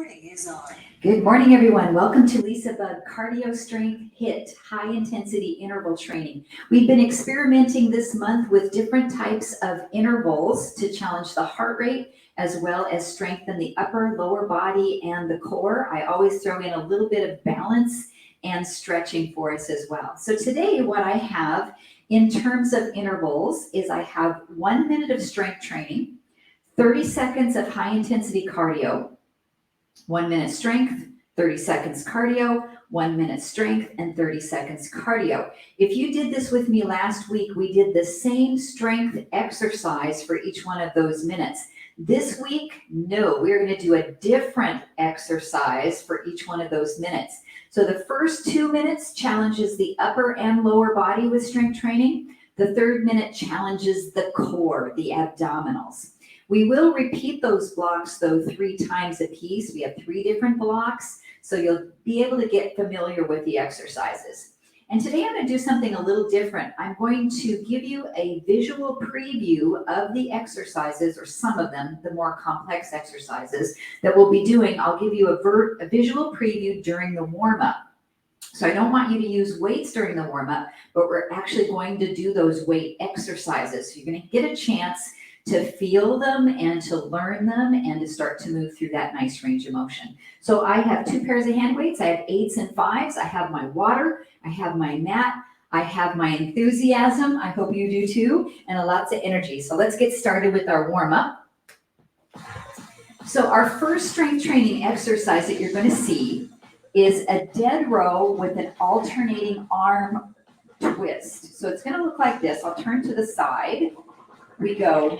recording is on. Good morning, everyone. Welcome to LisaBug Cardio Strength HIIT, High Intensity Interval Training. We've been experimenting this month with different types of intervals to challenge the heart rate as well as strengthen the upper, lower body and the core. I always throw in a little bit of balance and stretching for us as well. So today what I have in terms of intervals is I have 1 minute of strength training, 30 seconds of high intensity cardio, 1 minute strength, 30 seconds cardio, 1 minute strength, and 30 seconds cardio. If you did this with me last week, we did the same strength exercise for each one of those minutes. This week, no, we're going to do a different exercise for each one of those minutes. So the first 2 minutes challenges the upper and lower body with strength training. The third minute challenges the core, the abdominals. We will repeat those blocks, though, 3 times a piece. We have 3 different blocks, so you'll be able to get familiar with the exercises. And today I'm going to do something a little different. I'm going to give you a visual preview of the exercises, or some of them, the more complex exercises that we'll be doing. I'll give you a visual preview during the warm-up. So I don't want you to use weights during the warm-up, but we're actually going to do those weight exercises. So you're going to get a chance to feel them and to learn them and to start to move through that nice range of motion. So I have 2 pairs of hand weights. I have 8s and 5s. I have my water. I have my mat. I have my enthusiasm. I hope you do too, and lots of energy. So let's get started with our warm-up. So our first strength training exercise that you're going to see is a dead row with an alternating arm twist. So it's going to look like this. I'll turn to the side. We go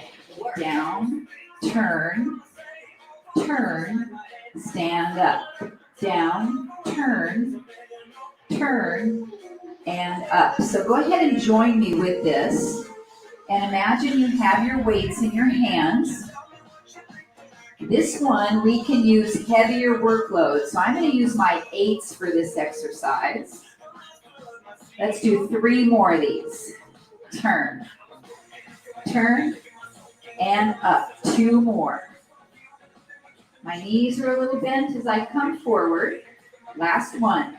down, turn, turn, stand up, down, turn, turn, and up. So go ahead and join me with this. And imagine you have your weights in your hands. This one, we can use heavier workload. So I'm going to use my 8s for this exercise. Let's do 3 more of these. Turn. Turn and up. 2 more. My knees are a little bent as I come forward. Last one.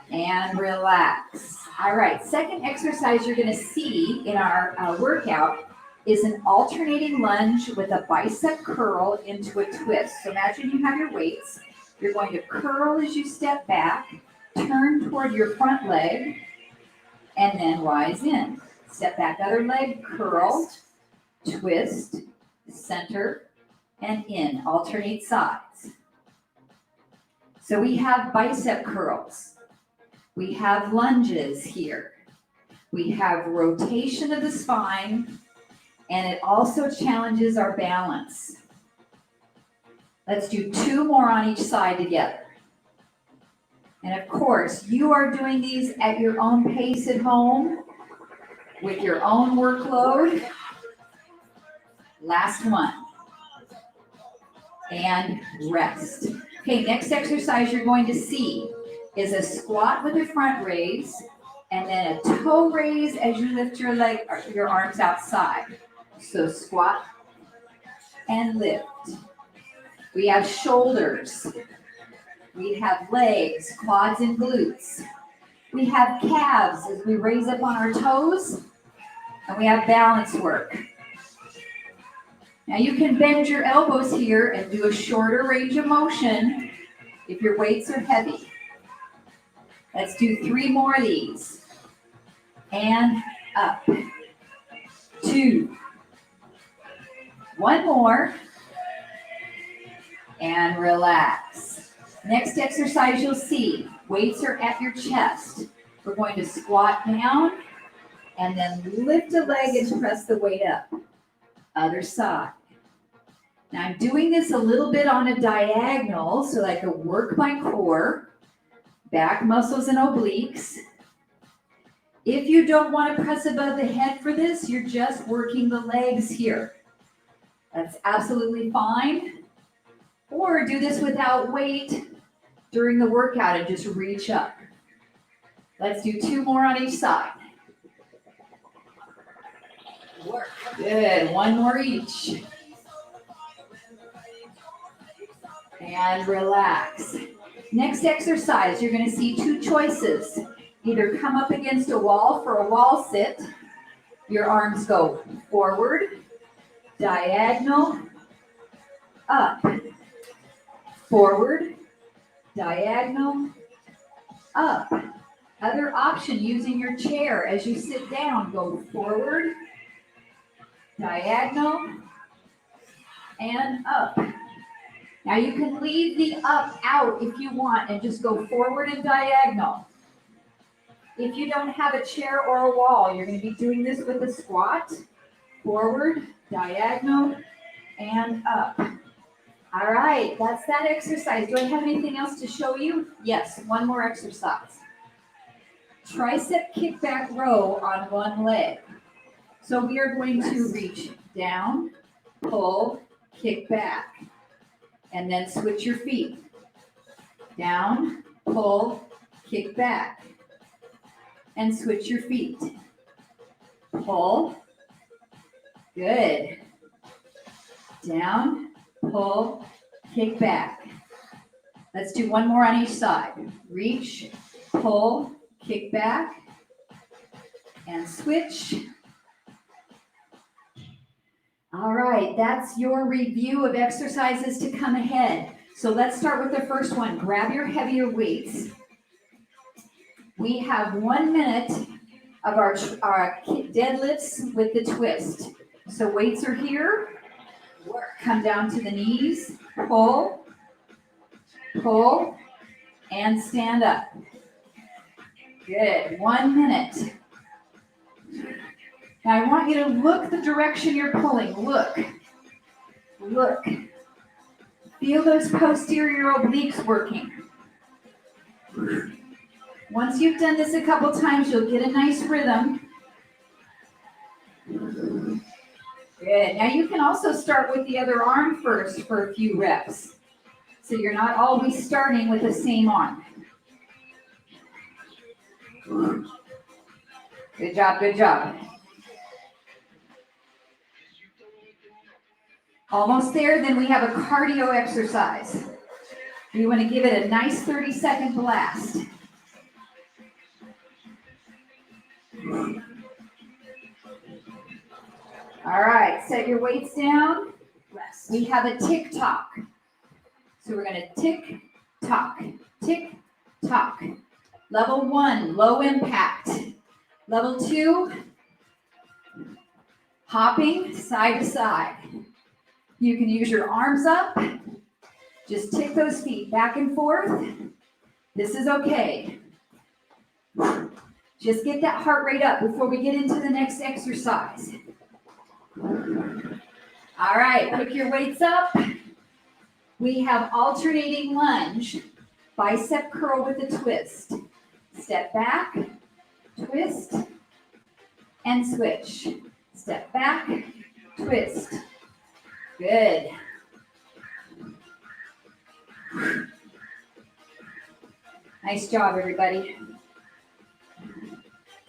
And relax. All right, second exercise you're going to see in our workout is an alternating lunge with a bicep curl into a twist. So imagine you have your weights. You're going to curl as you step back, turn toward your front leg, and then rise in. Step back, other leg, curl, twist, center, and in. Alternate sides. So we have bicep curls. We have lunges here. We have rotation of the spine, and it also challenges our balance. Let's do 2 more on each side together. And of course, you are doing these at your own pace at home, with your own workload. Last one. And rest. Okay, next exercise you're going to see is a squat with a front raise, and then a toe raise as you lift your leg, your arms outside. So squat and lift. We have shoulders. We have legs, quads and glutes. We have calves as we raise up on our toes, and we have balance work. Now you can bend your elbows here and do a shorter range of motion if your weights are heavy. Let's do 3 more of these. And up. 2. 1 more. And relax. Next exercise you'll see, weights are at your chest. We're going to squat down and then lift a leg and press the weight up. Other side. Now I'm doing this a little bit on a diagonal so that I can work my core, back muscles and obliques. If you don't want to press above the head for this, you're just working the legs here. That's absolutely fine. Or do this without weight during the workout and just reach up. Let's do 2 more on each side. Good, 1 more each. And relax. Next exercise, you're going to see two choices. Either come up against a wall for a wall sit. Your arms go forward, diagonal, up. Forward, diagonal, up. Other option, using your chair as you sit down, go forward, diagonal, and up. Now you can leave the up out if you want and just go forward and diagonal. If you don't have a chair or a wall, you're going to be doing this with a squat, forward, diagonal, and up. All right, that's that exercise. Do I have anything else to show you? Yes, one more exercise. Tricep Kickback Row on one leg. So we are going to reach down, pull, kick back, and then switch your feet. Down, pull, kick back, and switch your feet. Pull, good. Down, pull, kick back. Let's do one more on each side. Reach, pull, kick back, and switch. All right, that's your review of exercises to come ahead. So let's start with the first one. Grab your heavier weights. We have 1 minute of our deadlifts with the twist. So weights are here. Come down to the knees, pull, pull, and stand up. Good, 1 minute. Now I want you to look the direction you're pulling. Look, look. Feel those posterior obliques working. Once you've done this a couple times, you'll get a nice rhythm. Good. Now you can also start with the other arm first for a few reps. So you're not always starting with the same arm. Good job, good job. Almost there, then we have a cardio exercise. You want to give it a nice 30-second blast. All right, set your weights down. We have a tick-tock. So we're going to tick-tock, tick-tock. Level 1, low impact. Level 2, hopping side to side. You can use your arms up. Just tick those feet back and forth. This is okay. Just get that heart rate up before we get into the next exercise. All right, pick your weights up. We have alternating lunge, bicep curl with a twist. Step back, twist, and switch. Step back, twist. Good. Nice job, everybody.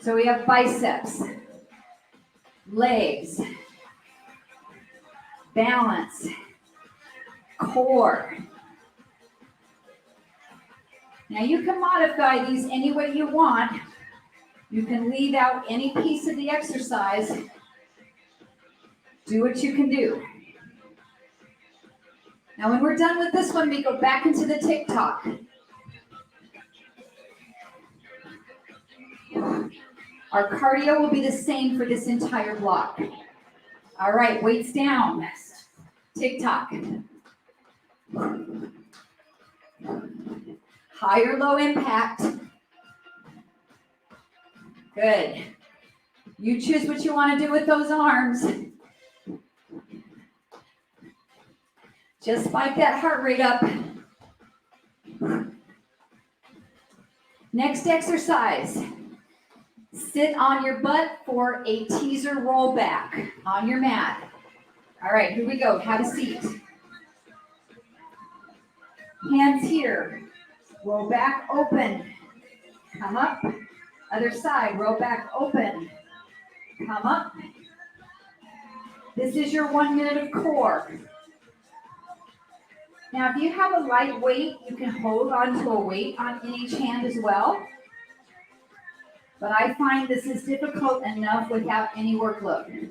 So we have biceps, legs, balance, core. Now you can modify these any way you want. You can leave out any piece of the exercise. Do what you can do. Now when we're done with this one, we go back into the tick-tock. Our cardio will be the same for this entire block. All right, weights down. Tick-tock. High or low impact. Good. You choose what you want to do with those arms. Just spike that heart rate up. Next exercise. Sit on your butt for a teaser roll back on your mat. All right, here we go. Have a seat. Hands here. Roll back, open. Come up. Other side, roll back, open. Come up. This is your 1 minute of core. Now, if you have a light weight, you can hold onto a weight in each hand as well. But I find this is difficult enough without any workload.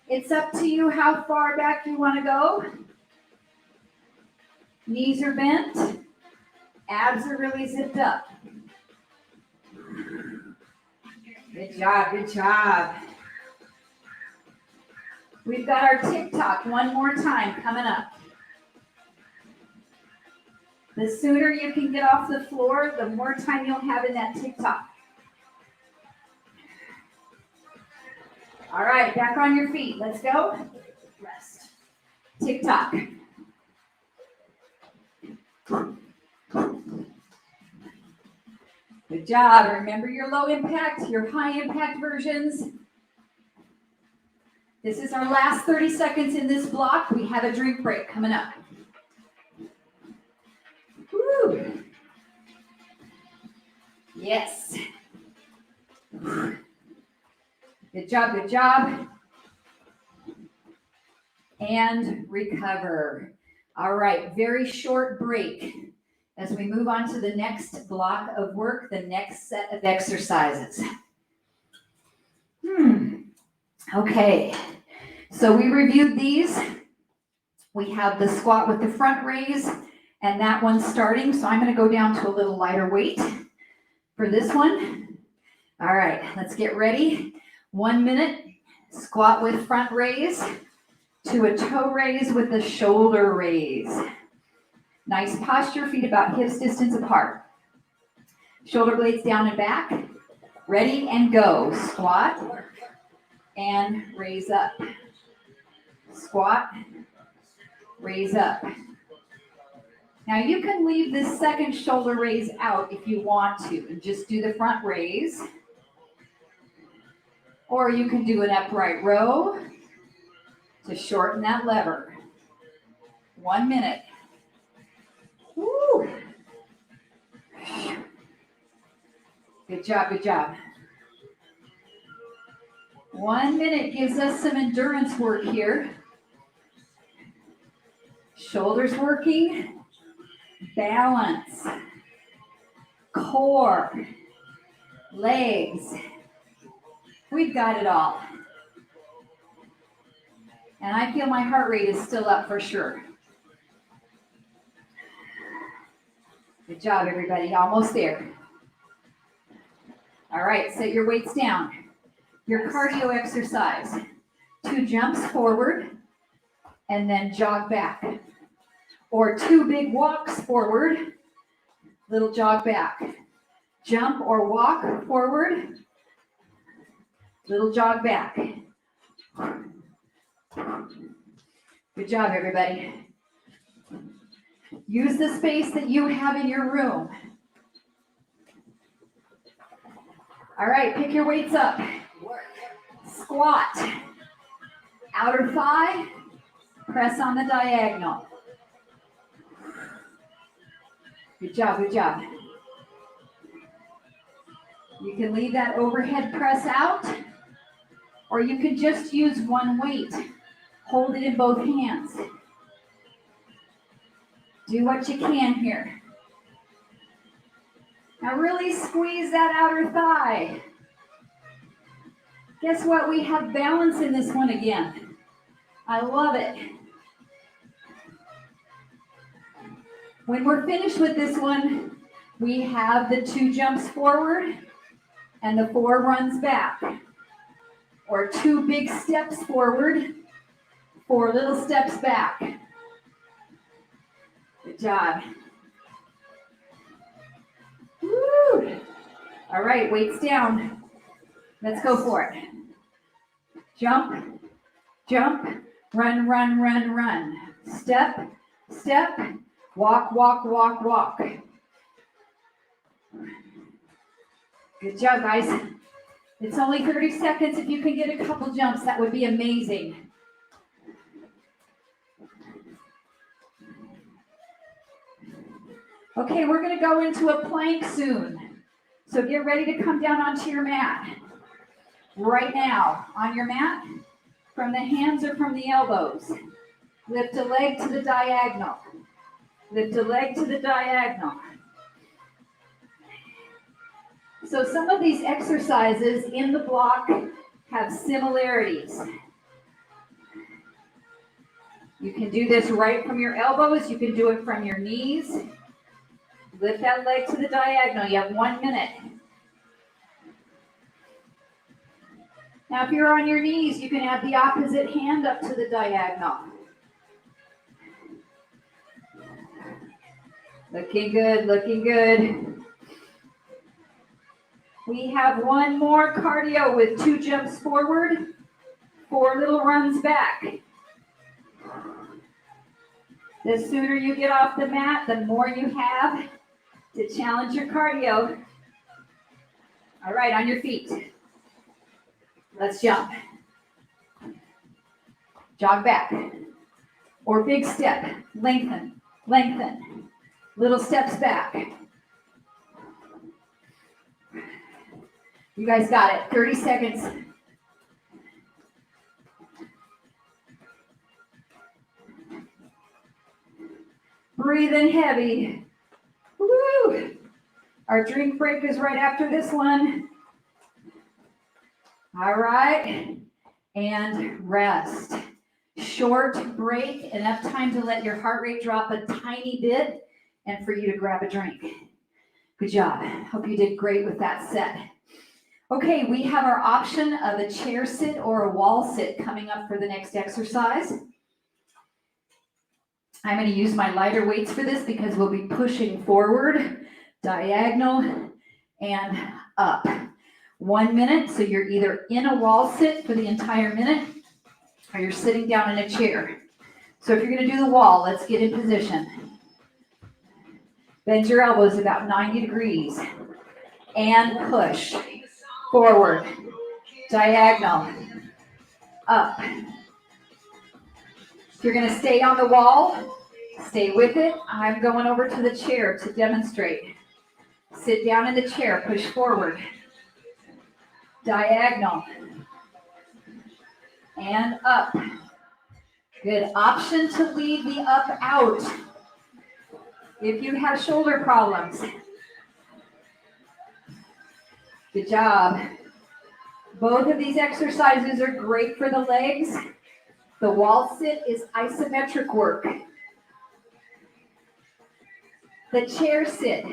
It's up to you how far back you want to go. Knees are bent. Abs are really zipped up. Good job, good job. We've got our TikTok one more time coming up. The sooner you can get off the floor, the more time you'll have in that TikTok. All right, back on your feet. Let's go. Rest. TikTok. Good job. Remember your low impact, your high impact versions. This is our last 30 seconds in this block. We have a drink break coming up. Woo. Yes. Good job, good job. And recover. All right, very short break as we move on to the next block of work, the next set of exercises. Okay, so we reviewed these. We have the squat with the front raise, and that one's starting, so I'm going to go down to a little lighter weight for this one. All right, let's get ready. 1 minute, squat with front raise to a toe raise with a shoulder raise. Nice posture, feet about hips distance apart. Shoulder blades down and back. Ready and go. Squat and raise up. Squat, raise up. Now you can leave this second shoulder raise out if you want to and just do the front raise. Or you can do an upright row to shorten that lever. 1 minute. Woo. Good job, good job. 1 minute gives us some endurance work here. Shoulders working, balance, core, legs. We've got it all. And I feel my heart rate is still up for sure. Good job, everybody. Almost there. All right, set your weights down. Your cardio exercise. 2 jumps forward and then jog back. Or 2 big walks forward, little jog back. Jump or walk forward, little jog back. Good job, everybody. Use the space that you have in your room. All right, pick your weights up. Squat. Outer thigh, press on the diagonal. Good job, good job. You can leave that overhead press out, or you can just use one weight. Hold it in both hands. Do what you can here. Now really squeeze that outer thigh. Guess what? We have balance in this one again. I love it. When we're finished with this one, we have the 2 jumps forward and the 4 runs back. Or 2 big steps forward, 4 little steps back. Good job. Woo! All right, weights down. Let's go for it. Jump, jump, run, run, run, run. Step, step, walk, walk, walk, walk. Good job, guys. It's only 30 seconds. If you can get a couple jumps, that would be amazing. Okay, we're going to go into a plank soon. So get ready to come down onto your mat. Right now, on your mat, from the hands or from the elbows. Lift a leg to the diagonal. Lift a leg to the diagonal. So some of these exercises in the block have similarities. You can do this right from your elbows. You can do it from your knees. Lift that leg to the diagonal. You have 1 minute. Now, if you're on your knees, you can have the opposite hand up to the diagonal. Looking good, looking good. We have one more cardio with 2 jumps forward, 4 little runs back. The sooner you get off the mat, the more you have to challenge your cardio. All right, on your feet. Let's jump. Jog back. Or big step. Lengthen, lengthen. Little steps back. You guys got it. 30 seconds. Breathing heavy. Woo! Our drink break is right after this one. All right. And rest. Short break, enough time to let your heart rate drop a tiny bit and for you to grab a drink. Good job. Hope you did great with that set. Okay, we have our option of a chair sit or a wall sit coming up for the next exercise. I'm going to use my lighter weights for this because we'll be pushing forward, diagonal, and up. 1 minute, so you're either in a wall sit for the entire minute or you're sitting down in a chair. So if you're going to do the wall, let's get in position. Bend your elbows about 90 degrees and push forward, diagonal, up. If you're going to stay on the wall, stay with it. I'm going over to the chair to demonstrate. Sit down in the chair, push forward, diagonal, and up. Good. Option to leave the up out if you have shoulder problems. Good job. Both of these exercises are great for the legs. The wall sit is isometric work. The chair sit,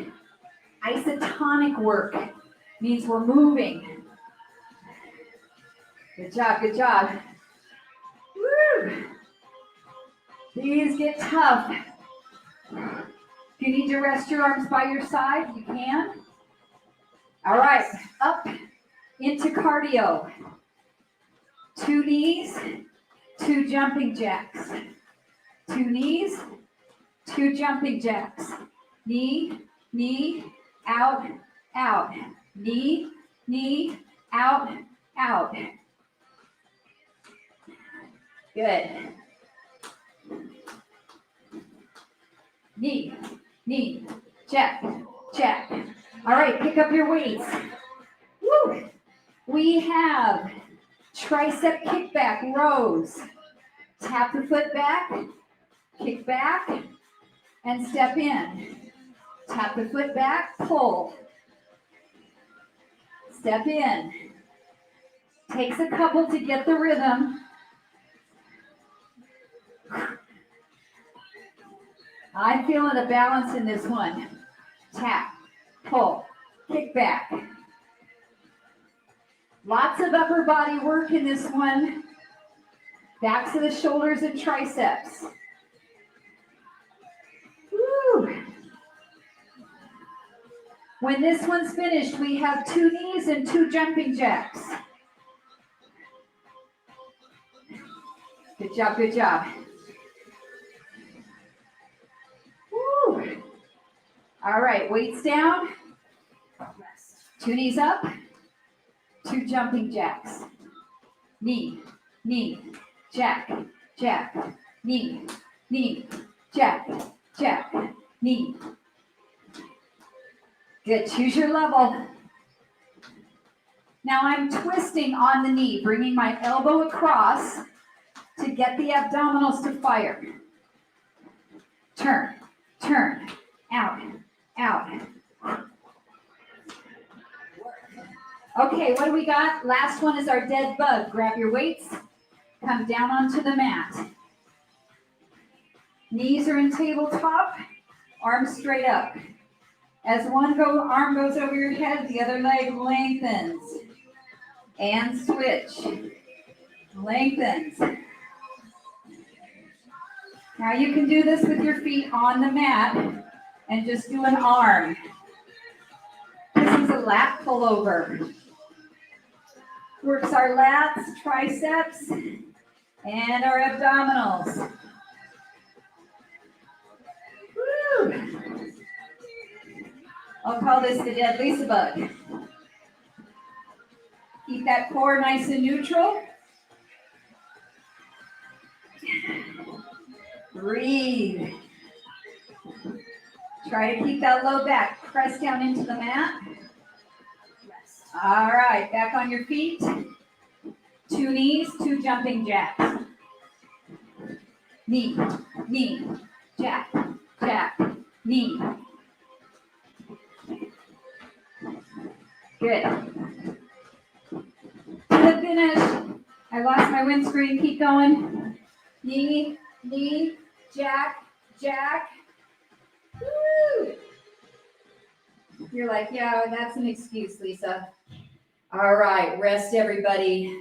isotonic work, means we're moving. Good job, good job. Woo! These get tough. If you need to rest your arms by your side, you can. All right, up into cardio. 2 knees, 2 jumping jacks. 2 knees, 2 jumping jacks. Knee, knee, out, out. Knee, knee, out, out. Good. Knee, knee, jack, jack. All right, pick up your weights. Woo! We have tricep kickback rows. Tap the foot back, kick back, and step in. Tap the foot back, pull. Step in. Takes a couple to get the rhythm. I'm feeling a balance in this one. Tap, pull, kick back. Lots of upper body work in this one. Backs of the shoulders and triceps. Woo. When this one's finished, we have 2 knees and 2 jumping jacks. Good job, good job. Woo. All right, weights down. 2 knees up, 2 jumping jacks. Knee, knee, jack, jack, knee, knee, jack, jack, knee. Good, choose your level. Now I'm twisting on the knee, bringing my elbow across to get the abdominals to fire. Turn, turn, out, out. Okay, what do we got? Last one is our dead bug. Grab your weights, come down onto the mat. Knees are in tabletop, arms straight up. As one arm goes over your head, the other leg lengthens. And switch. Lengthens. Now you can do this with your feet on the mat and just do an arm. This is a lat pullover. Works our lats, triceps, and our abdominals. Woo! I'll call this the dead LisaBug. Keep that core nice and neutral. Breathe. Try to keep that low back. Press down into the mat. All right, back on your feet. 2 knees, 2 jumping jacks. Knee, knee, jack, jack, knee. Good. To the finish. I lost my windscreen. Keep going. Knee, knee, jack, jack. Woo! You're like, yeah, that's an excuse, Lisa. All right, rest everybody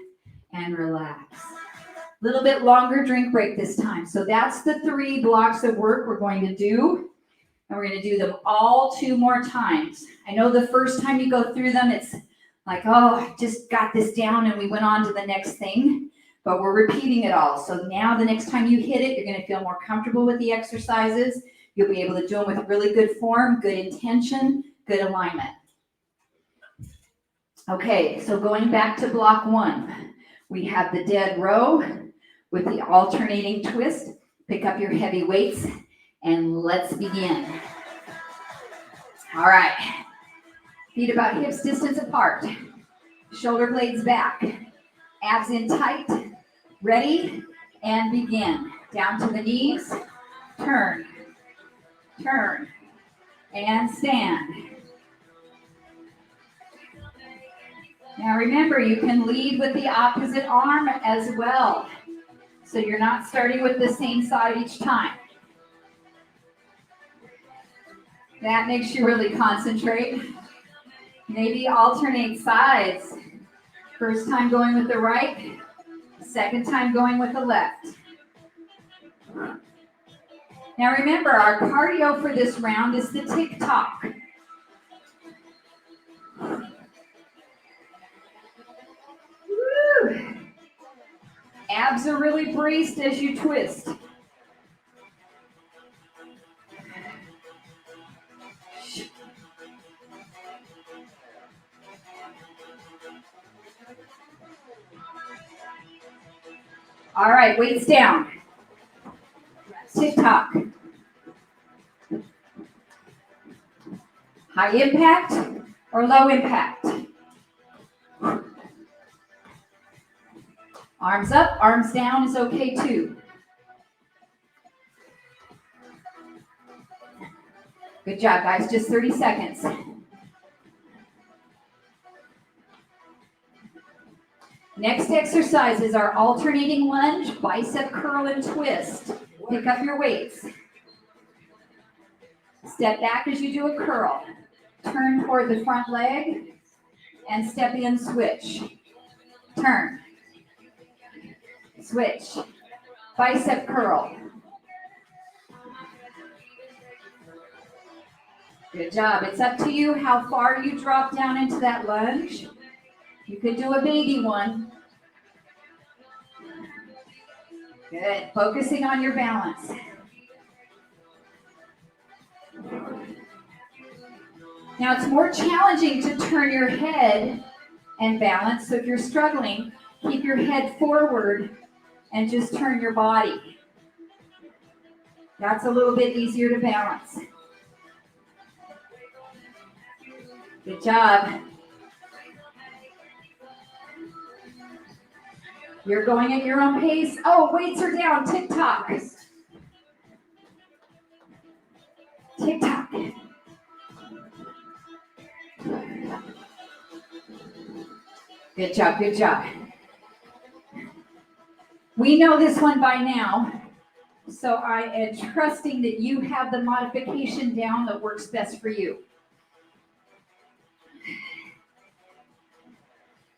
and relax. A little bit longer drink break this time. So that's the 3 blocks of work we're going to do. And we're going to do them all 2 more times. I know the first time you go through them, it's like, oh, I just got this down and we went on to the next thing. But we're repeating it all. So now the next time you hit it, you're going to feel more comfortable with the exercises. You'll be able to do them with really good form, good intention, good alignment. Okay, so going back to block 1, we have the dead row with the alternating twist. Pick up your heavy weights and let's begin. All right, feet about hips distance apart, shoulder blades back, abs in tight, ready, and begin. Down to the knees, turn, turn, and stand. Now remember, you can lead with the opposite arm as well. So you're not starting with the same side each time. That makes you really concentrate. Maybe alternate sides. First time going with the right, second time going with the left. Now remember, our cardio for this round is the tick-tock. Woo! Abs are really braced as you twist. All right, weights down. Tick-tock. High impact or low impact? Arms up, arms down is okay too. Good job, guys. Just 30 seconds. Next exercise is our alternating lunge, bicep curl, and twist. Pick up your weights. Step back as you do a curl. Turn toward the front leg and step in, switch. Turn. Switch. Bicep curl. Good job. It's up to you how far you drop down into that lunge. You could do a baby one. Good. Focusing on your balance. Now it's more challenging to turn your head and balance. So if you're struggling, keep your head forward and just turn your body. That's a little bit easier to balance. Good job. You're going at your own pace. Oh, weights are down. Tick-tock. Tick-tock. Good job, good job. We know this one by now, so I am trusting that you have the modification down that works best for you.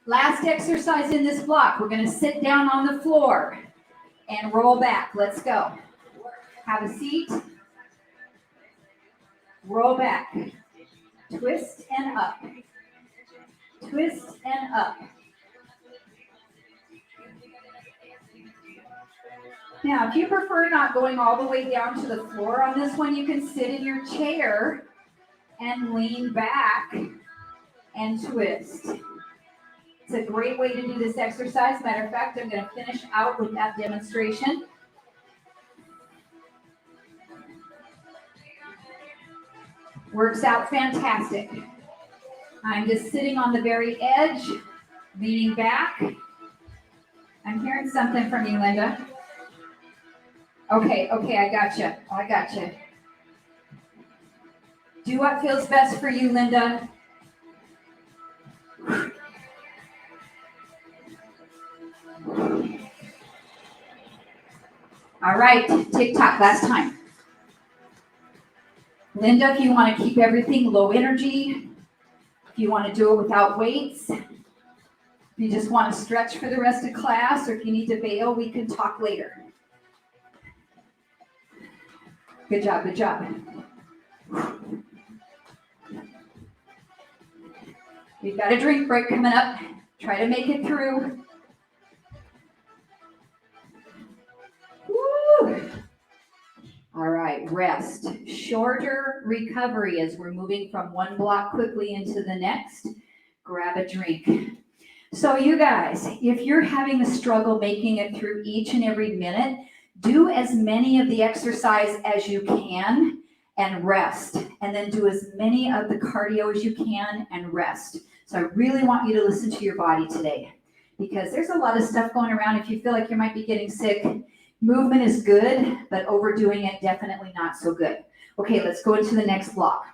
Last exercise in this block, we're going to sit down on the floor and roll back. Let's go. Have a seat. Roll back. Twist and up. Twist and up. Now, if you prefer not going all the way down to the floor on this one, you can sit in your chair and lean back and twist. It's a great way to do this exercise. Matter of fact, I'm going to finish out with that demonstration. Works out fantastic. I'm just sitting on the very edge, leaning back. I'm hearing something from you, Linda. Okay, I gotcha. Do what feels best for you, Linda. All right, tick-tock, last time. Linda, if you want to keep everything low energy, if you want to do it without weights, if you just want to stretch for the rest of class, or if you need to bail, we can talk later. Good job, good job. We've got a drink break coming up. Try to make it through. Woo! All right, rest. Shorter recovery as we're moving from one block quickly into the next. Grab a drink. So you guys, if you're having a struggle making it through each and every minute, do as many of the exercise as you can and rest. And then do as many of the cardio as you can and rest. So I really want you to listen to your body today, because there's a lot of stuff going around. If you feel like you might be getting sick, movement is good, but overdoing it, definitely not so good. Okay, let's go into the next block.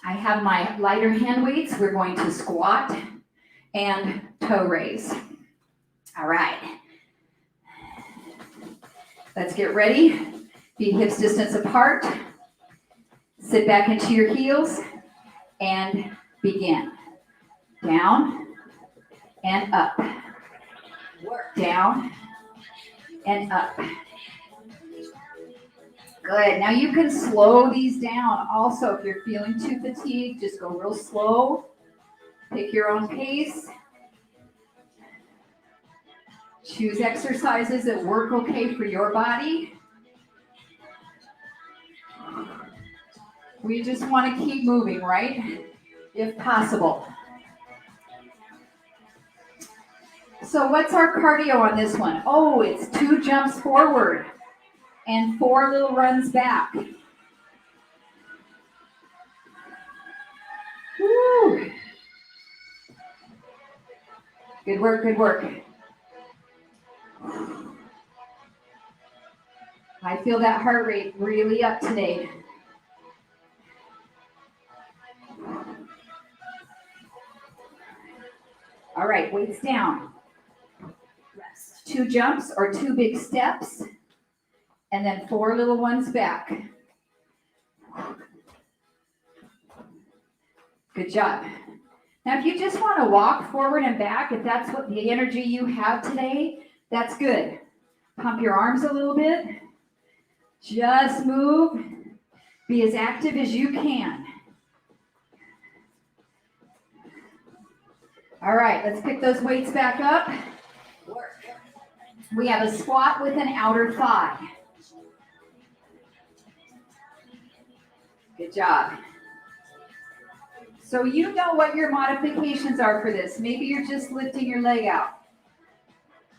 I have my lighter hand weights. We're going to squat and toe raise. All right. Let's get ready. Feet hips distance apart. Sit back into your heels and begin. Down and up. Down and up. Good. Now you can slow these down. Also, if you're feeling too fatigued, just go real slow. Pick your own pace. Choose exercises that work okay for your body. We just want to keep moving, right? If possible. So what's our cardio on this one? Oh, it's 2 jumps forward and 4 little runs back. Woo! Good work, good work. I feel that heart rate really up today. All right, weights down. Rest. 2 jumps or 2 big steps, and then 4 little ones back. Good job. Now, if you just want to walk forward and back, if that's what the energy you have today, that's good. Pump your arms a little bit. Just move. Be as active as you can. All right, let's pick those weights back up. We have a squat with an outer thigh. Good job. So you know what your modifications are for this. Maybe you're just lifting your leg out.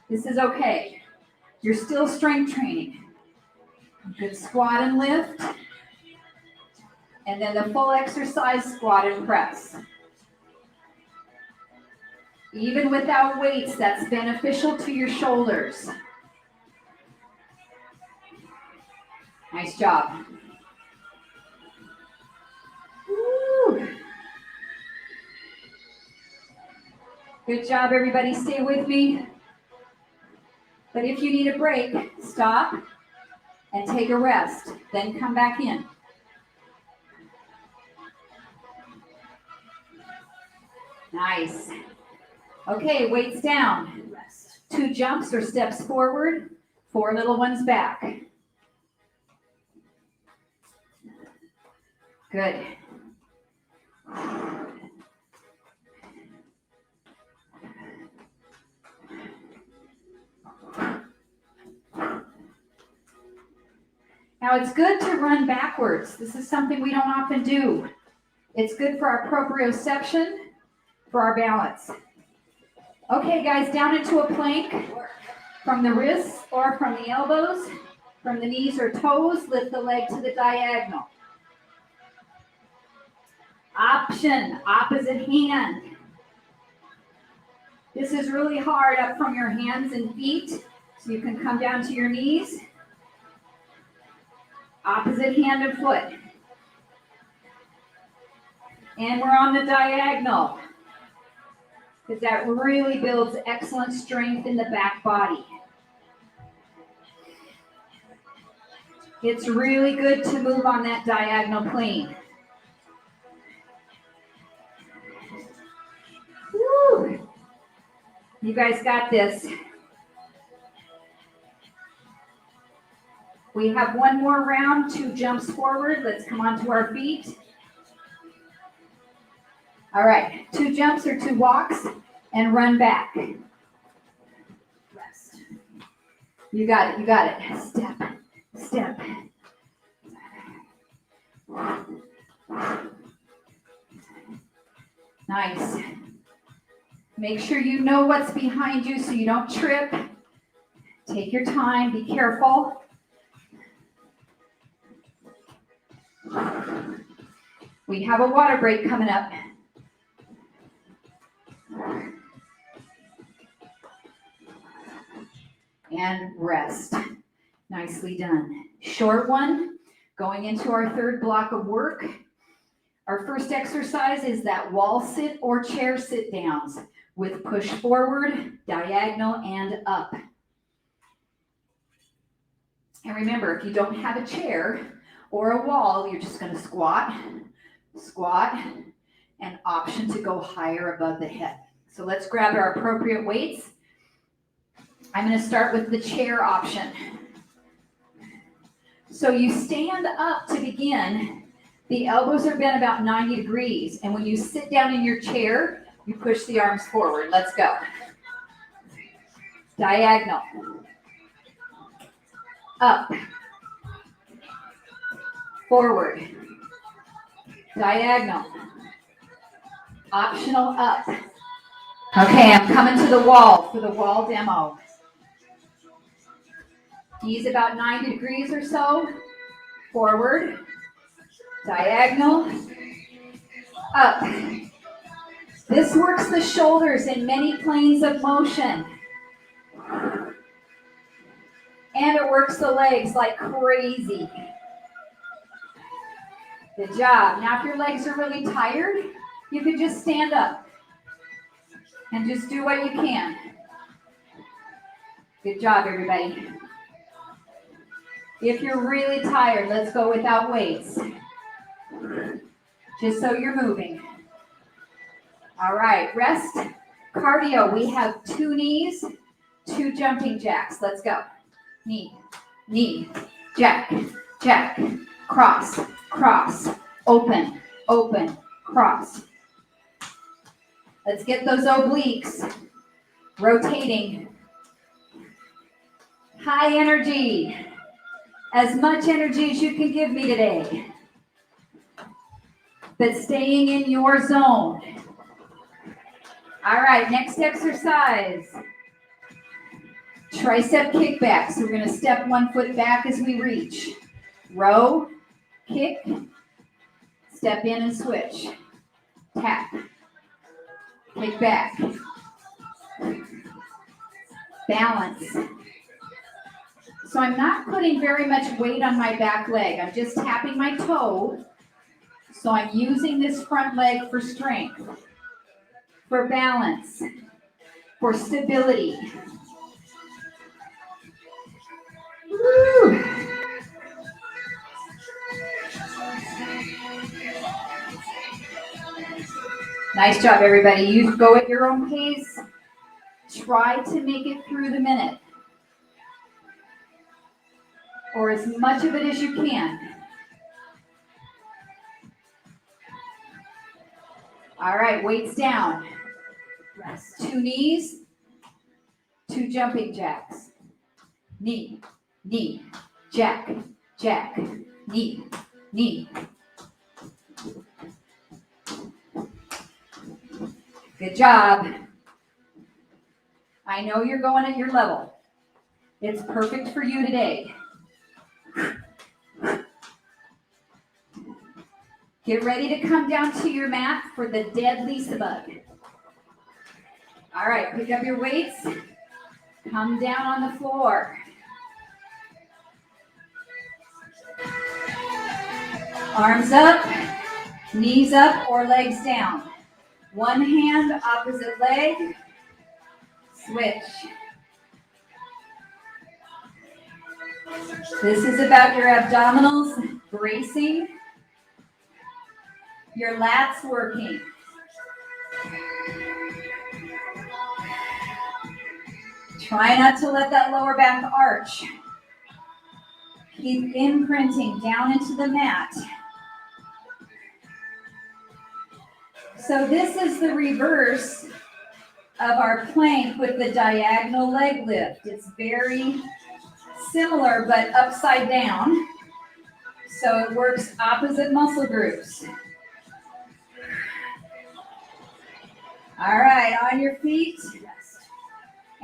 This is okay. You're still strength training. Good squat and lift. And then the full exercise, squat and press. Even without weights, that's beneficial to your shoulders. Nice job. Woo. Good job, everybody. Stay with me. But if you need a break, stop and take a rest. Then come back in. Nice. Okay, weights down. 2 jumps or steps forward, 4 little ones back. Good. Now it's good to run backwards. This is something we don't often do. It's good for our proprioception, for our balance. Okay, guys, down into a plank from the wrists or from the elbows, from the knees or toes, lift the leg to the diagonal. Option, opposite hand. This is really hard up from your hands and feet, so you can come down to your knees. Opposite hand and foot. And we're on the diagonal, because that really builds excellent strength in the back body. It's really good to move on that diagonal plane. Woo. You guys got this. We have one more round, 2 jumps forward. Let's come onto our feet. All right, 2 jumps or 2 walks and run back. Rest. You got it, you got it. Step, step. Nice. Make sure you know what's behind you so you don't trip. Take your time, be careful. We have a water break coming up. And rest. Nicely done. Short one, going into our 3rd block of work. Our first exercise is that wall sit or chair sit downs with push forward, diagonal, and up. And remember, if you don't have a chair or a wall, you're just going to squat, squat, and option to go higher above the head. So let's grab our appropriate weights. I'm going to start with the chair option. So you stand up to begin. The elbows are bent about 90 degrees. And when you sit down in your chair, you push the arms forward. Let's go. Diagonal. Up. Forward. Diagonal. Optional up. Okay, I'm coming to the wall for the wall demo. Knees about 90 degrees or so. Forward. Diagonal. Up. This works the shoulders in many planes of motion. And it works the legs like crazy. Good job. Now if your legs are really tired, you can just stand up and just do what you can. Good job, everybody. If you're really tired, let's go without weights. Just so you're moving. All right, rest. Cardio, we have 2 knees, 2 jumping jacks. Let's go. Knee, knee, jack, jack, cross, cross, open, open, cross. Let's get those obliques rotating. High energy. As much energy as you can give me today. But staying in your zone. All right, next exercise. Tricep kickback. So we're going to step 1 foot back as we reach. Row, kick, step in and switch. Tap, kick back, Balance. So I'm not putting very much weight on my back leg. I'm just tapping my toe. So I'm using this front leg for strength, for balance, for stability. Woo. Nice job, everybody. You go at your own pace. Try to make it through the minute, or as much of it as you can. All right, weights down. Rest. 2 knees, 2 jumping jacks. Knee, knee, jack, jack, knee, knee. Good job. I know you're going at your level. It's perfect for you today. Get ready to come down to your mat for the dead LisaBug. All right, pick up your weights. Come down on the floor. Arms up, knees up or legs down. One hand, opposite leg. Switch. This is about your abdominals bracing, your lats working. Try not to let that lower back arch. Keep imprinting down into the mat. So this is the reverse of our plank with the diagonal leg lift. It's very similar but upside down. So it works opposite muscle groups. All right, on your feet.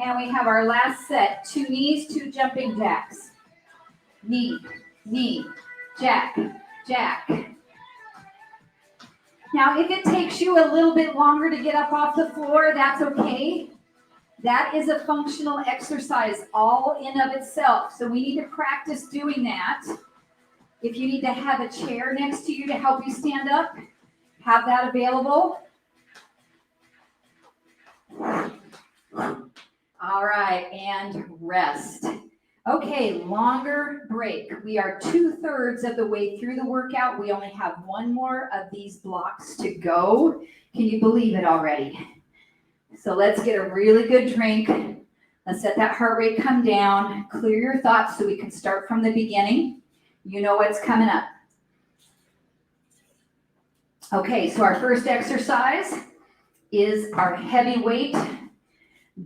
And we have our last set. 2 knees, 2 jumping jacks. Knee, knee, jack, jack. Now, if it takes you a little bit longer to get up off the floor, that's okay. That is a functional exercise all in of itself. So we need to practice doing that. If you need to have a chair next to you to help you stand up, have that available. All right, and rest. Okay, longer break. We are 2/3 of the way through the workout. We only have 1 more of these blocks to go. Can you believe it already? So let's get a really good drink. Let's let that heart rate come down. Clear your thoughts so we can start from the beginning. You know what's coming up. Okay, so our first exercise is our heavy weight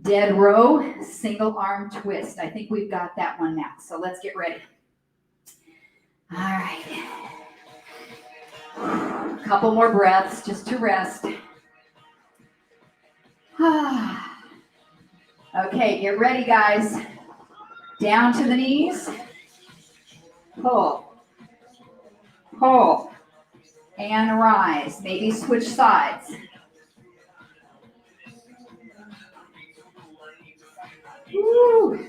dead row, single arm twist. I think we've got that one now. So let's get ready. All right. A couple more breaths just to rest. Okay, get ready, guys. Down to the knees. Pull. Pull. And rise. Maybe switch sides. Woo.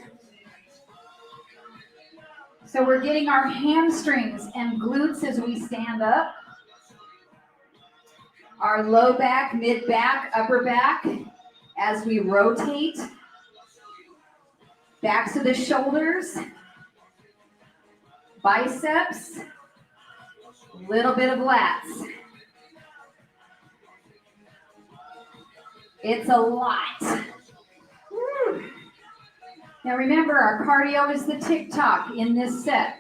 So we're getting our hamstrings and glutes as we stand up. Our low back, mid back, upper back as we rotate. Backs of the shoulders. Biceps. Little bit of lats. It's a lot. Woo. Now remember, our cardio is the tick-tock in this set.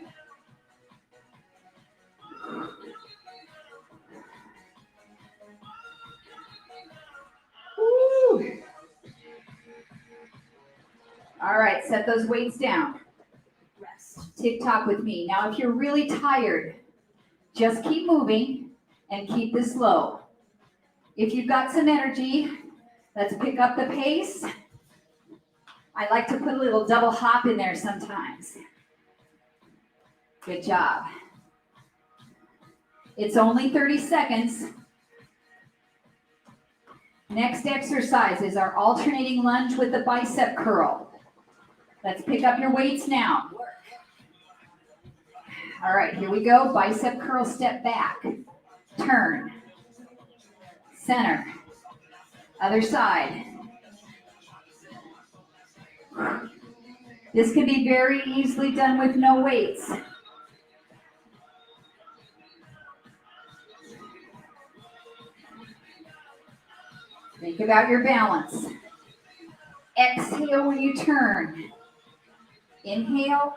Woo. All right, set those weights down. Rest. Tick-tock with me. Now, if you're really tired, just keep moving and keep this low. If you've got some energy, let's pick up the pace. I like to put a little double hop in there sometimes. Good job. It's only 30 seconds. Next exercise is our alternating lunge with the bicep curl. Let's pick up your weights now. All right, here we go. Bicep curl, step back, turn, center, other side. This can be very easily done with no weights. Think about your balance. Exhale when you turn. Inhale,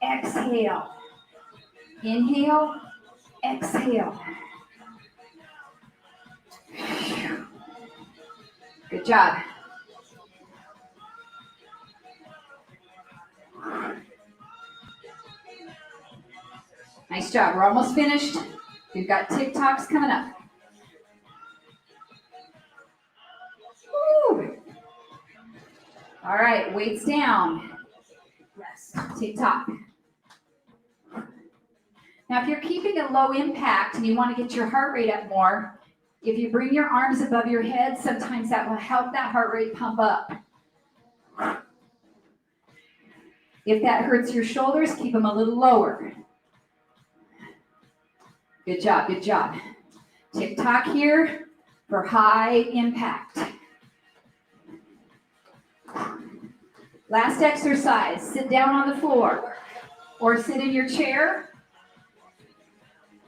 exhale. Inhale, exhale. Good job. Nice job. We're almost finished. We've got TikToks coming up. Woo. All right, weights down. Rest. TikTok. Now, if you're keeping a low impact and you want to get your heart rate up more, if you bring your arms above your head, sometimes that will help that heart rate pump up. If that hurts your shoulders, keep them a little lower. Good job, good job. TikTok here for high impact. Last exercise, sit down on the floor or sit in your chair.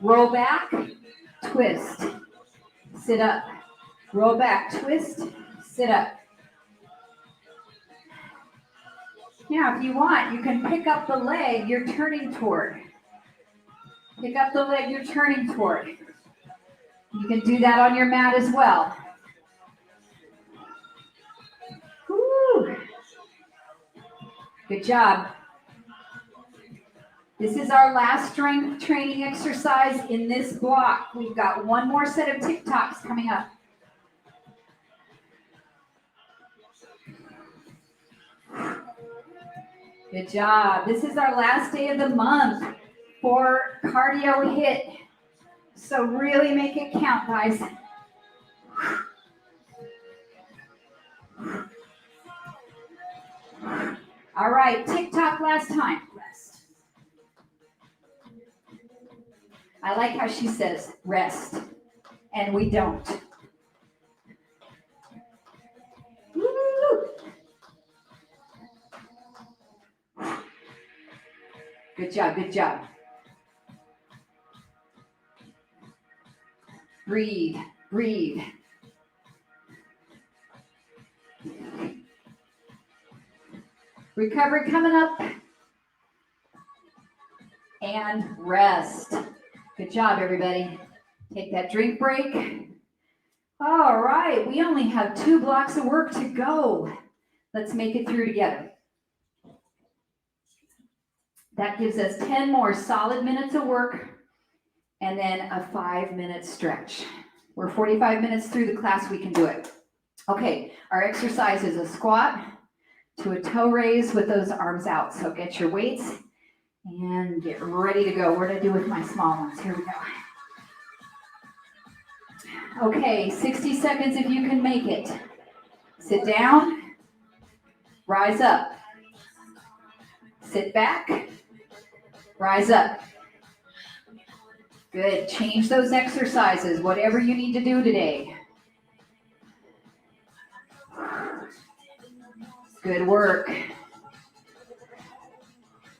Roll back, twist, sit up. Roll back, twist, sit up. Now, if you want, you can pick up the leg you're turning toward. Pick up the leg you're turning toward. You can do that on your mat as well. Woo. Good job. This is our last strength training exercise in this block. We've got one more set of TikToks coming up. Good job. This is our last day of the month for cardio HIIT. So really make it count, guys. All right, TikTok last time. Rest. I like how she says rest, and we don't. Woo. Good job, good job. Breathe, breathe. Recovery coming up. And rest. Good job, everybody. Take that drink break. All right, we only have 2 blocks of work to go. Let's make it through together. That gives us 10 more solid minutes of work and then a 5-minute stretch. We're 45 minutes through the class, we can do it. Okay, our exercise is a squat to a toe raise with those arms out. So get your weights and get ready to go. What did I do with my small ones? Here we go. Okay, 60 seconds if you can make it. Sit down, rise up, sit back, rise up. Good, change those exercises, whatever you need to do today. Good work.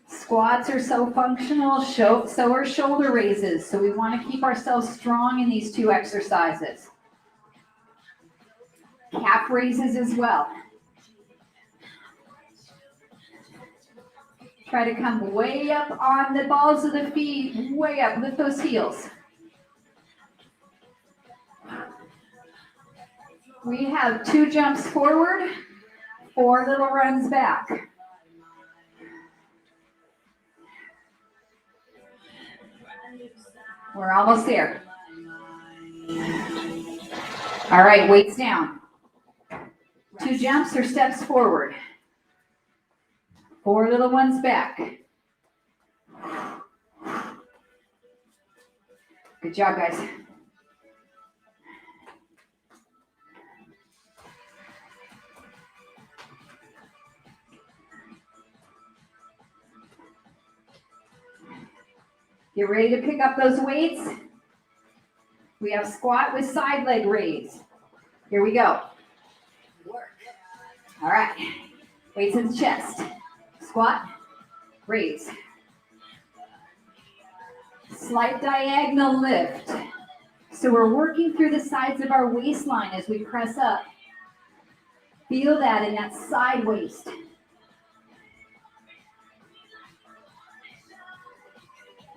Squats are so functional, so are shoulder raises. So we want to keep ourselves strong in these 2 exercises. Calf raises as well. Try to come way up on the balls of the feet, way up, lift those heels. We have 2 jumps forward, 4 little runs back. We're almost there. All right, weights down. 2 jumps or steps forward. 4 little ones back. Good job, guys. Get ready to pick up those weights. We have squat with side leg raise. Here we go. All right. Weights in the chest. Squat, raise. Slight diagonal lift. So we're working through the sides of our waistline as we press up. Feel that in that side waist.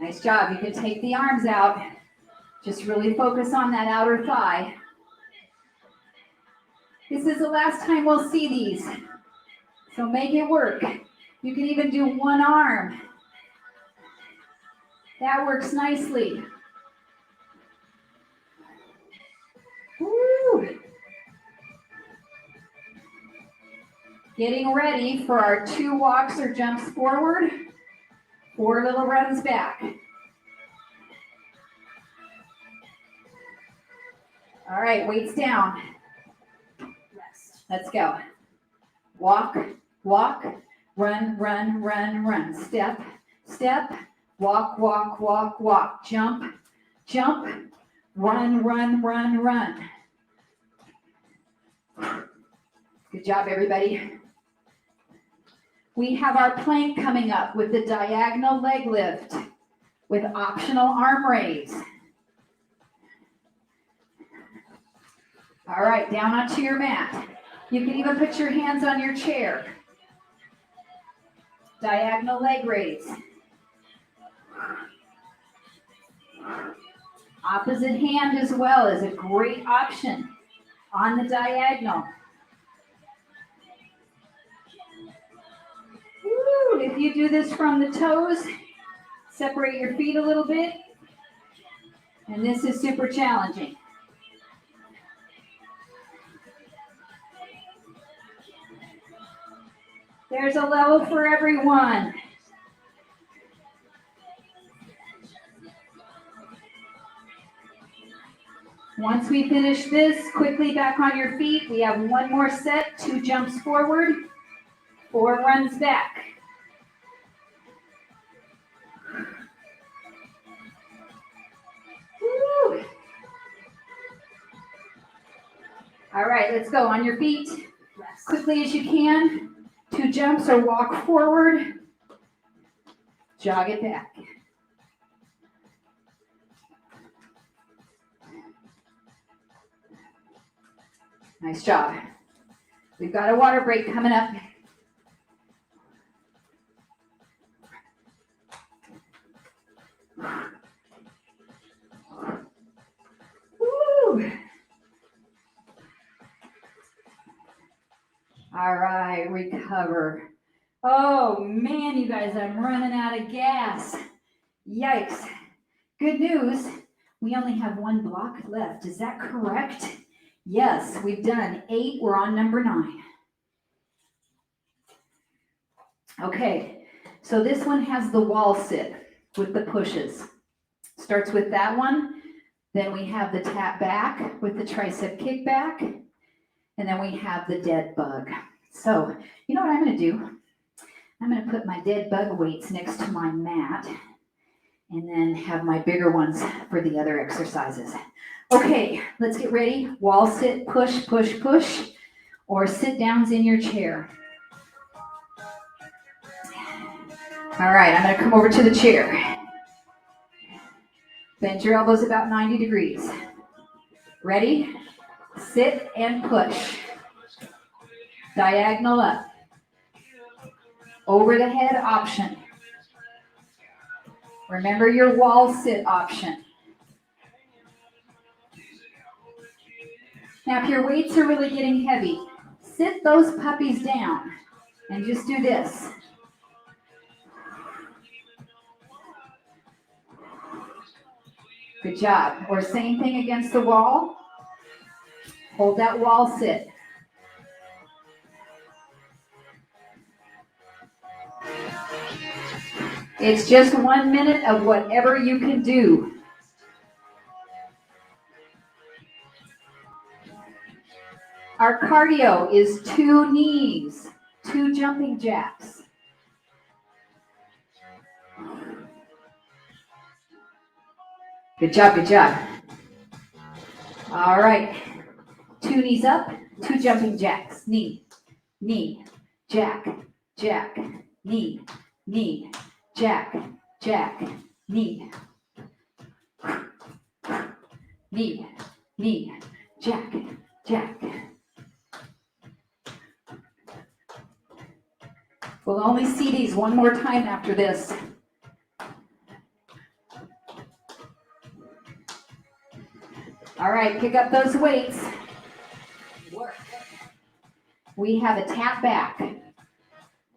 Nice job. You can take the arms out. Just really focus on that outer thigh. This is the last time we'll see these, so make it work. You can even do one arm. That works nicely. Woo. Getting ready for our 2 walks or jumps forward, 4 little runs back. All right, weights down. Rest. Let's go. Walk, walk, run, run, run, run. Step, step, walk, walk, walk, walk. Jump, jump, run, run, run, run. Good job, everybody. We have our plank coming up with the diagonal leg lift with optional arm raise. All right, down onto your mat. You can even put your hands on your chair. Diagonal leg raise. Opposite hand as well is a great option on the diagonal. Woo, if you do this from the toes, separate your feet a little bit, and this is super challenging. There's a level for everyone. Once we finish this, quickly back on your feet. We have 1 more set, 2 jumps forward, 4 runs back. Woo. All right, let's go on your feet. Quickly as you can. 2 jumps or walk forward, jog it back. Nice job. We've got a water break coming up. Woo. All right, recover. Oh man, you guys, I'm running out of gas. Yikes. Good news, we only have 1 block left. Is that correct? Yes, we've done 8. We're on number 9. Okay, so this one has the wall sit with the pushes. Starts with that one. Then we have the tap back with the tricep kickback. And then we have the dead bug. So, you know what I'm going to do? I'm going to put my dead bug weights next to my mat and then have my bigger ones for the other exercises. Okay, let's get ready. Wall sit, push, push, push, or sit downs in your chair. All right, I'm going to come over to the chair. Bend your elbows about 90 degrees. Ready? Sit and push. Diagonal up. Over the head option. Remember your wall sit option. Now if your weights are really getting heavy, sit those puppies down and just do this. Good job. Or same thing against the wall. Hold that wall sit. It's just 1 minute of whatever you can do. Our cardio is 2 knees, 2 jumping jacks. Good job, good job. All right, 2 knees up, 2 jumping jacks. Knee, knee, jack, jack, knee, knee, jack, jack, knee, knee, knee, jack, jack. We'll only see these one more time after this. All right, pick up those weights. Work. We have a tap back,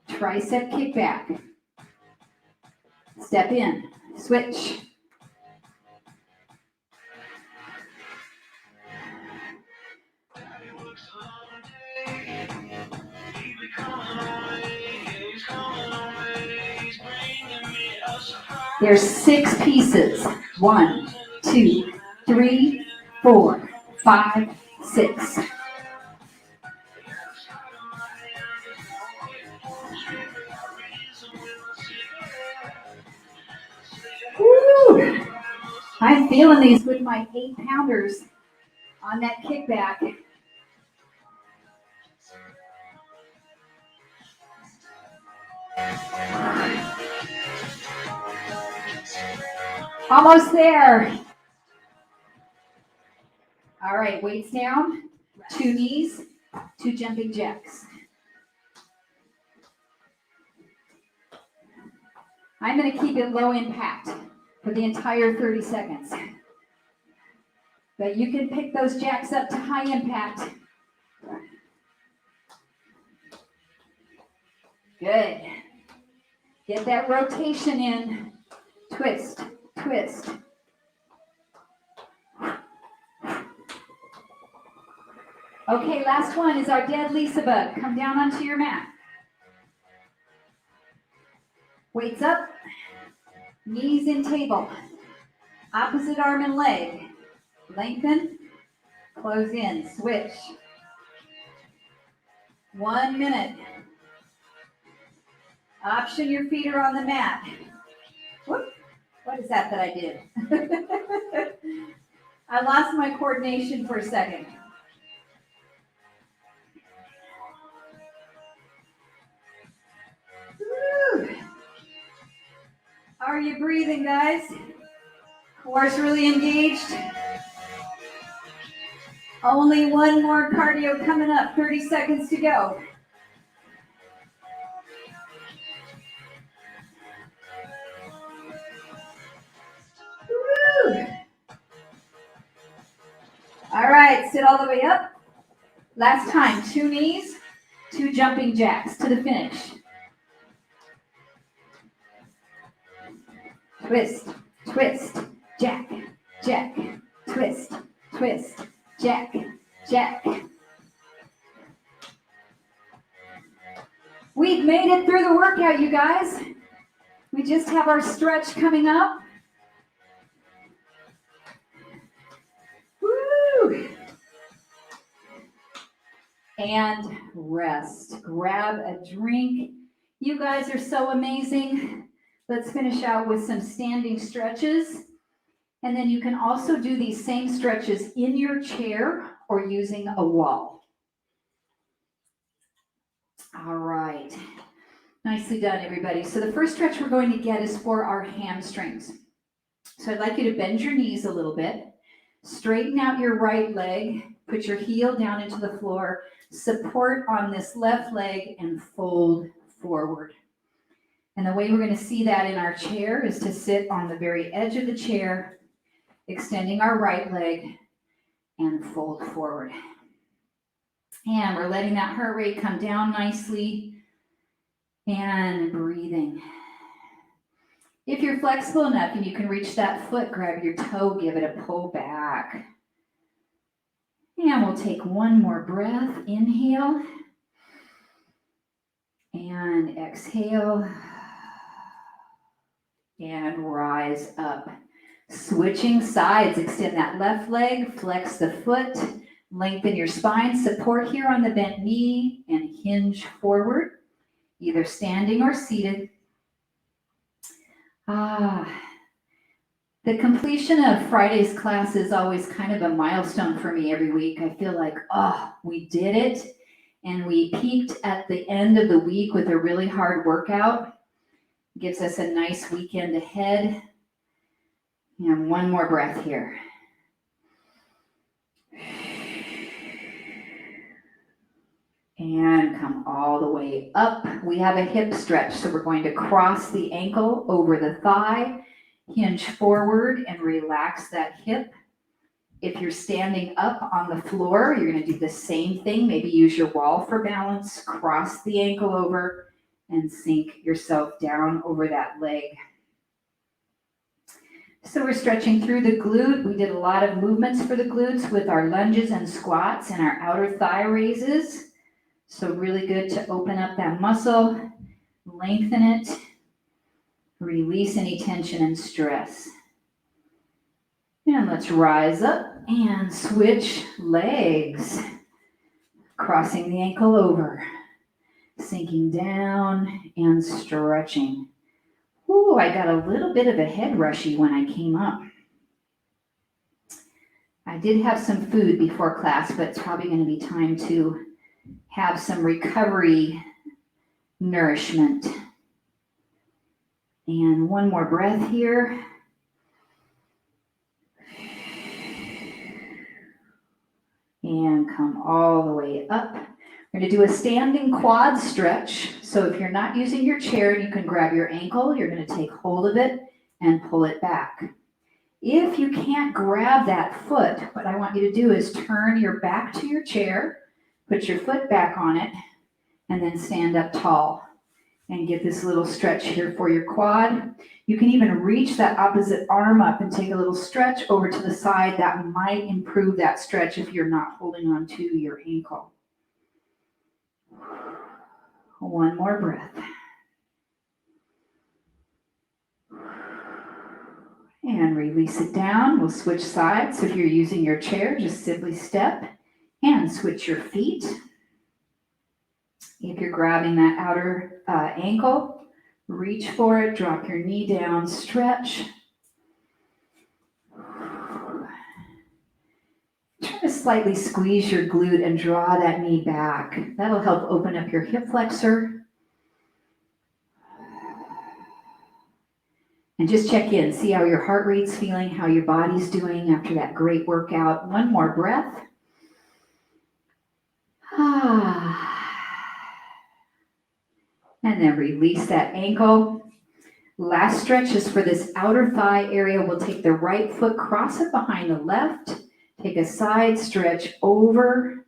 tricep kickback. Step in, switch. There's 6 pieces. 1, 2, 3, 4, 5, 6. Woo! I'm feeling these with my 8-pounders on that kickback. Almost there. All right, weights down, 2 knees, 2 jumping jacks. I'm going to keep it low impact for the entire 30 seconds. But you can pick those jacks up to high impact. Good. Get that rotation in. Twist, twist. Okay, last one is our dead LisaBug. Come down onto your mat. Weights up, knees in table. Opposite arm and leg. Lengthen, close in, switch. 1 minute. Option your feet are on the mat. Whoop, what is that I did? I lost my coordination for a second. Woo. Are you breathing, guys? Core's really engaged. Only one more cardio coming up, 30 seconds to go. Woo. All right, sit all the way up. Last time, 2 knees, 2 jumping jacks to the finish. Twist, twist, jack, jack, twist, twist, jack, jack. We've made it through the workout, you guys. We just have our stretch coming up. Woo! And rest. Grab a drink. You guys are so amazing. Let's finish out with some standing stretches. And then you can also do these same stretches in your chair or using a wall. All right. Nicely done, everybody. So the first stretch we're going to get is for our hamstrings. So I'd like you to bend your knees a little bit. Straighten out your right leg. Put your heel down into the floor. Support on this left leg and fold forward. And the way we're going to see that in our chair is to sit on the very edge of the chair, extending our right leg and fold forward. And we're letting that heart rate come down nicely and breathing. If you're flexible enough and you can reach that foot, grab your toe, give it a pull back. And we'll take one more breath. Inhale and exhale. And rise up. Switching sides, extend that left leg, flex the foot, lengthen your spine, support here on the bent knee, and hinge forward, either standing or seated. The completion of Friday's class is always kind of a milestone for me every week. I feel like, oh, we did it. And we peaked at the end of the week with a really hard workout. Gives us a nice weekend ahead. And one more breath here. And come all the way up. We have a hip stretch, so we're going to cross the ankle over the thigh, hinge forward and relax that hip. If you're standing up on the floor, you're going to do the same thing. Maybe use your wall for balance, cross the ankle over, and sink yourself down over that leg. So we're stretching through the glute. We did a lot of movements for the glutes with our lunges and squats and our outer thigh raises. So really good to open up that muscle, lengthen it, release any tension and stress. And let's rise up and switch legs. Crossing the ankle over, sinking down and stretching. Ooh, I got a little bit of a head rushy when I came up. I did have some food before class, but it's probably going to be time to have some recovery nourishment. And one more breath here. And come all the way up. We're going to do a standing quad stretch. So if you're not using your chair, you can grab your ankle. You're going to take hold of it and pull it back. If you can't grab that foot, what I want you to do is turn your back to your chair, put your foot back on it, and then stand up tall and get this little stretch here for your quad. You can even reach that opposite arm up and take a little stretch over to the side. That might improve that stretch if you're not holding on to your ankle. One more breath. And release it down. We'll switch sides. So if you're using your chair, just simply step and switch your feet. If you're grabbing that outer ankle, reach for it, drop your knee down, stretch. Try to slightly squeeze your glute and draw that knee back. That'll help open up your hip flexor. And just check in, see how your heart rate's feeling, how your body's doing after that great workout. One more breath. And then release that ankle. Last stretch is for this outer thigh area. We'll take the right foot, cross it behind the left, take a side stretch over,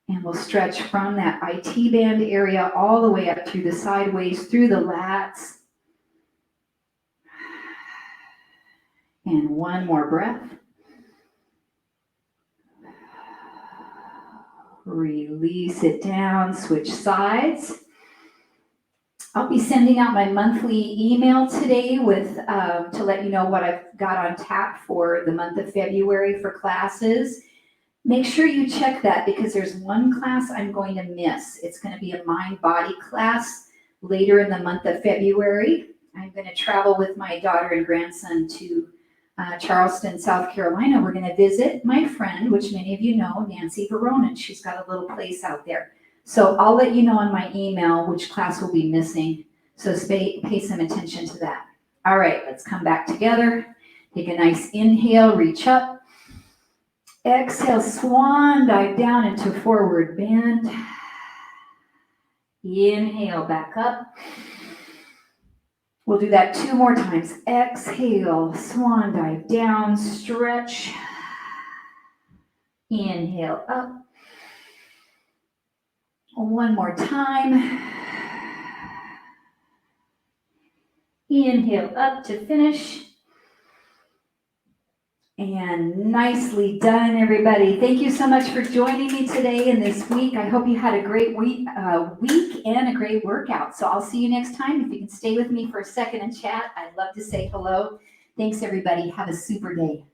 and we'll stretch from that IT band area all the way up through the sideways, through the lats. And one more breath. Release it down, switch sides. I'll be sending out my monthly email today with to let you know what I've got on tap for the month of February for classes. Make sure you check that because there's one class I'm going to miss. It's going to be a mind-body class later in the month of February. I'm going to travel with my daughter and grandson to Charleston, South Carolina. We're going to visit my friend, which many of you know, Nancy Veronin. She's got a little place out there. So I'll let you know on my email which class will be missing. So pay some attention to that. All right, let's come back together. Take a nice inhale, reach up. Exhale, swan dive down into forward bend. Inhale, back up. We'll do that 2 more times. Exhale, swan dive down, stretch. Inhale, up. One more time. Inhale up to finish. And nicely done, everybody. Thank you so much for joining me today and this week. I hope you had a great week and a great workout. So I'll see you next time. If you can stay with me for a second and chat, I'd love to say hello. Thanks, everybody. Have a super day.